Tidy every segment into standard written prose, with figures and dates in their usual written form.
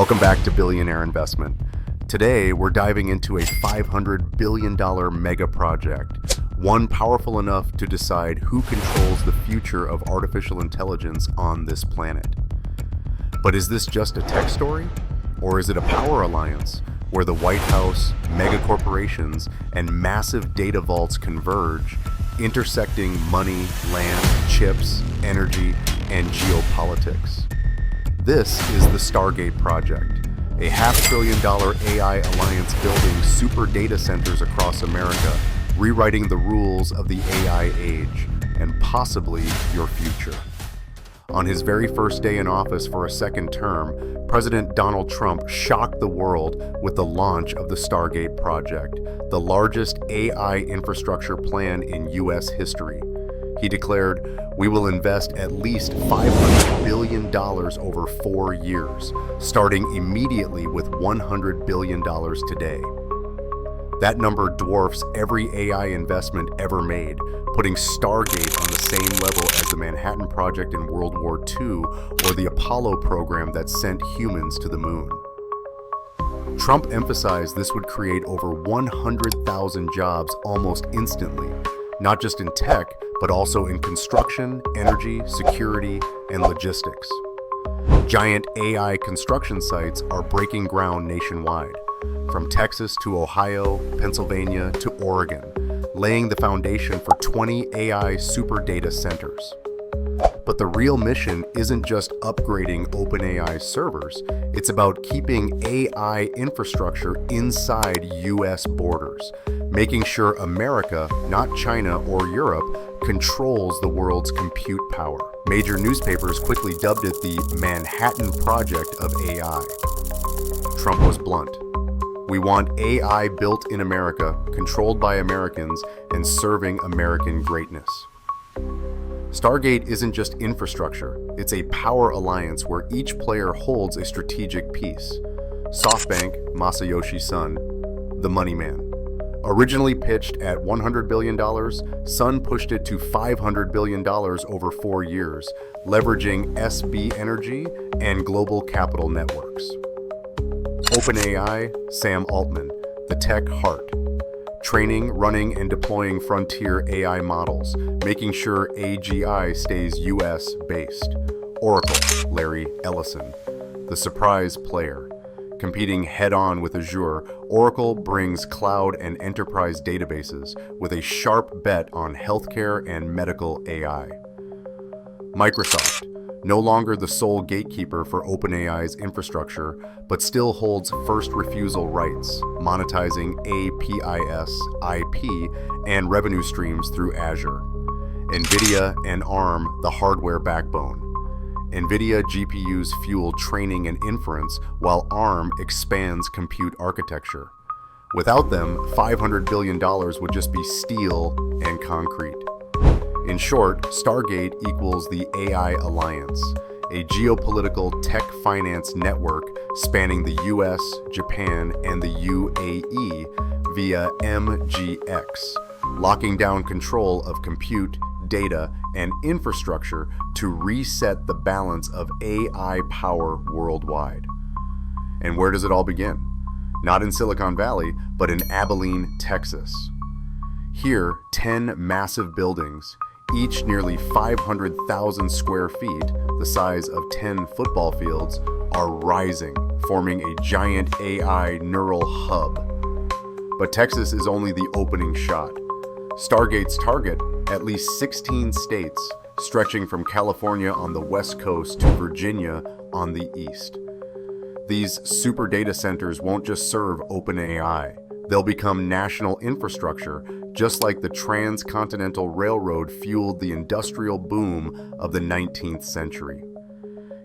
Welcome back to Billionaire Investment. Today, we're diving into a $500 billion mega project, one powerful enough to decide who controls the future of artificial intelligence on this planet. But is this just a tech story? Or is it a power alliance where the White House, mega corporations, and massive data vaults converge, intersecting money, land, chips, energy, and geopolitics? This is the Stargate project, a $500 billion AI alliance building super data centers across America, rewriting the rules of the AI age, and possibly your future. On his very first day in office for a second term, President Donald Trump shocked the world with the launch of the Stargate project, the largest AI infrastructure plan in U.S. history. He declared, "We will invest at least $500 billion over 4 years, starting immediately with $100 billion today." That number dwarfs every AI investment ever made, putting Stargate on the same level as the Manhattan Project in World War II or the Apollo program that sent humans to the moon. Trump emphasized this would create over 100,000 jobs almost instantly, not just in tech, but also in construction, energy, security, and logistics. Giant AI construction sites are breaking ground nationwide, from Texas to Ohio, Pennsylvania to Oregon, laying the foundation for 20 AI super data centers. But the real mission isn't just upgrading OpenAI servers, it's about keeping AI infrastructure inside US borders, making sure America, not China or Europe, controls the world's compute power. Major newspapers quickly dubbed it the Manhattan Project of AI. Trump was blunt. "We want AI built in America, controlled by Americans, and serving American greatness." Stargate isn't just infrastructure, it's a power alliance where each player holds a strategic piece. SoftBank, Masayoshi Son, the money man. Originally pitched at $100 billion, Sun pushed it to $500 billion over 4 years, leveraging SB Energy and global capital networks. OpenAI, Sam Altman, the tech heart. Training, running, and deploying frontier AI models, making sure AGI stays US based. Oracle, Larry Ellison, the surprise player. Competing head-on with Azure, Oracle brings cloud and enterprise databases with a sharp bet on healthcare and medical AI. Microsoft, no longer the sole gatekeeper for OpenAI's infrastructure, but still holds first refusal rights, monetizing APIs, IP, and revenue streams through Azure. NVIDIA and ARM, the hardware backbone. NVIDIA GPUs fuel training and inference, while ARM expands compute architecture. Without them, $500 billion would just be steel and concrete. In short, Stargate equals the AI Alliance, a geopolitical tech finance network spanning the US, Japan, and the UAE via MGX, locking down control of compute, data, and infrastructure to reset the balance of AI power worldwide. And where does it all begin? Not in Silicon Valley, but in Abilene, Texas. Here, 10 massive buildings, each nearly 500,000 square feet, the size of 10 football fields, are rising, forming a giant AI neural hub. But Texas is only the opening shot. Stargate's target, at least 16 states, stretching from California on the west coast to Virginia on the east. These super data centers won't just serve OpenAI. They'll become national infrastructure, just like the transcontinental railroad fueled the industrial boom of the 19th century.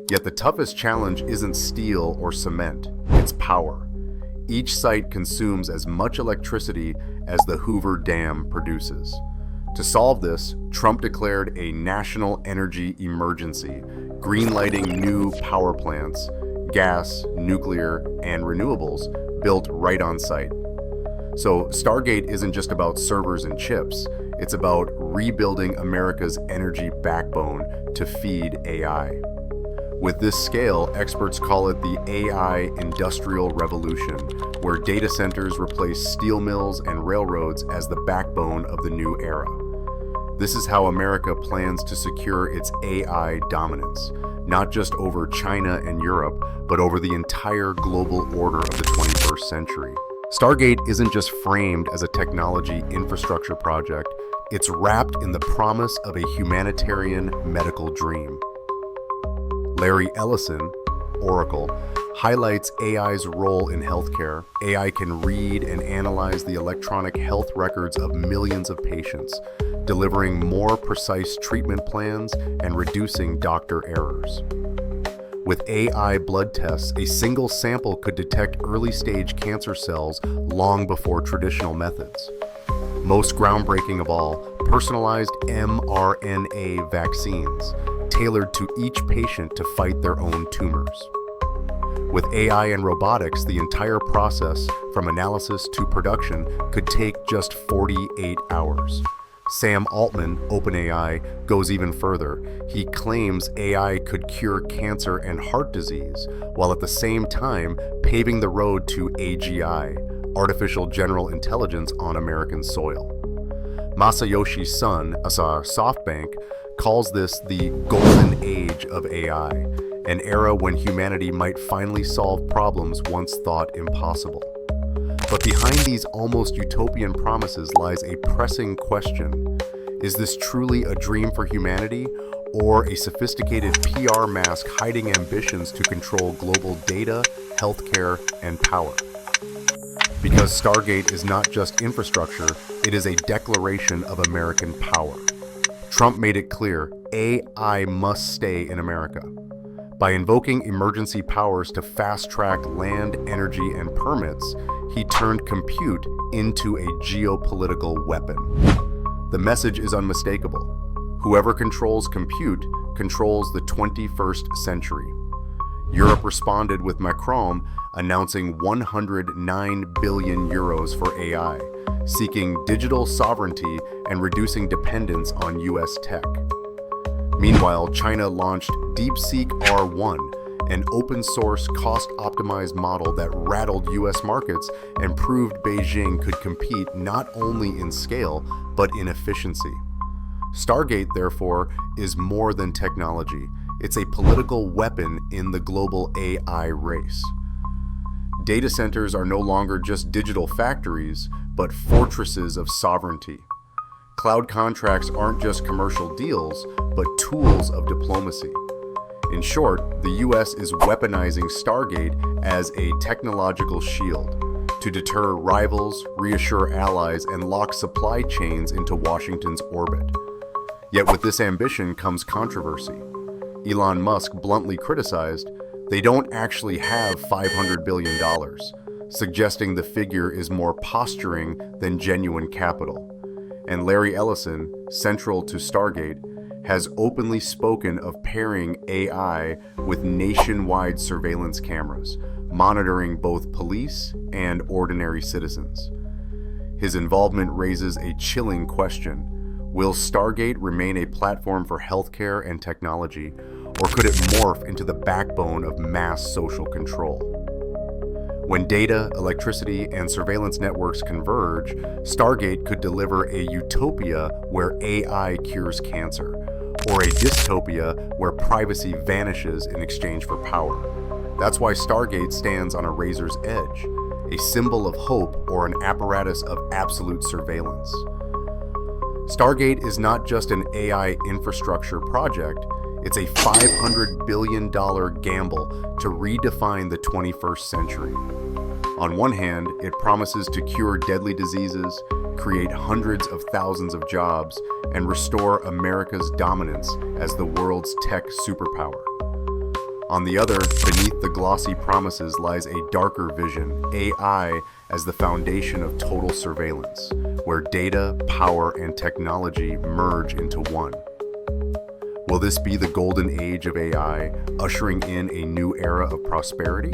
Yet the toughest challenge isn't steel or cement, it's power. Each site consumes as much electricity as the Hoover Dam produces. To solve this, Trump declared a national energy emergency, greenlighting new power plants, gas, nuclear, and renewables built right on site. So Stargate isn't just about servers and chips, it's about rebuilding America's energy backbone to feed AI. With this scale, experts call it the AI industrial revolution, where data centers replace steel mills and railroads as the backbone of the new era. This is how America plans to secure its AI dominance, not just over China and Europe, but over the entire global order of the 21st century. Stargate isn't just framed as a technology infrastructure project, it's wrapped in the promise of a humanitarian medical dream. Larry Ellison, Oracle, highlights AI's role in healthcare. AI can read and analyze the electronic health records of millions of patients, delivering more precise treatment plans and reducing doctor errors. With AI blood tests, a single sample could detect early-stage cancer cells long before traditional methods. Most groundbreaking of all, personalized mRNA vaccines, tailored to each patient to fight their own tumors. With AI and robotics, the entire process, from analysis to production, could take just 48 hours. Sam Altman, OpenAI, goes even further. He claims AI could cure cancer and heart disease, while at the same time paving the road to AGI, artificial general intelligence on American soil. Masayoshi Son, SoftBank, calls this the golden age of AI, an era when humanity might finally solve problems once thought impossible. But behind these almost utopian promises lies a pressing question. Is this truly a dream for humanity, or a sophisticated PR mask hiding ambitions to control global data, healthcare, and power? Because Stargate is not just infrastructure, it is a declaration of American power. Trump made it clear, AI must stay in America. By invoking emergency powers to fast-track land, energy, and permits, he turned compute into a geopolitical weapon. The message is unmistakable. Whoever controls compute controls the 21st century. Europe responded with Macron announcing 109 billion euros for AI, seeking digital sovereignty and reducing dependence on US tech. Meanwhile, China launched DeepSeek R1, an open-source, cost-optimized model that rattled US markets and proved Beijing could compete not only in scale, but in efficiency. Stargate, therefore, is more than technology. It's a political weapon in the global AI race. Data centers are no longer just digital factories, but fortresses of sovereignty. Cloud contracts aren't just commercial deals, but tools of diplomacy. In short, the US is weaponizing Stargate as a technological shield to deter rivals, reassure allies, and lock supply chains into Washington's orbit. Yet with this ambition comes controversy. Elon Musk bluntly criticized, they don't actually have $500 billion, suggesting the figure is more posturing than genuine capital. And Larry Ellison, central to Stargate, has openly spoken of pairing AI with nationwide surveillance cameras, monitoring both police and ordinary citizens. His involvement raises a chilling question. Will Stargate remain a platform for healthcare and technology, or could it morph into the backbone of mass social control? When data, electricity, and surveillance networks converge, Stargate could deliver a utopia where AI cures cancer, or a dystopia where privacy vanishes in exchange for power. That's why Stargate stands on a razor's edge, a symbol of hope or an apparatus of absolute surveillance. Stargate is not just an AI infrastructure project, it's a $500 billion gamble to redefine the 21st century. On one hand, it promises to cure deadly diseases, create hundreds of thousands of jobs, and restore America's dominance as the world's tech superpower. On the other, beneath the glossy promises lies a darker vision, AI as the foundation of total surveillance, where data, power, and technology merge into one. Will this be the golden age of AI, ushering in a new era of prosperity?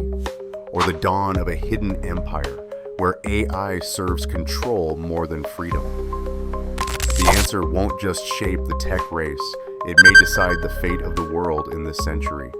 Or the dawn of a hidden empire, where AI serves control more than freedom? The answer won't just shape the tech race, it may decide the fate of the world in this century.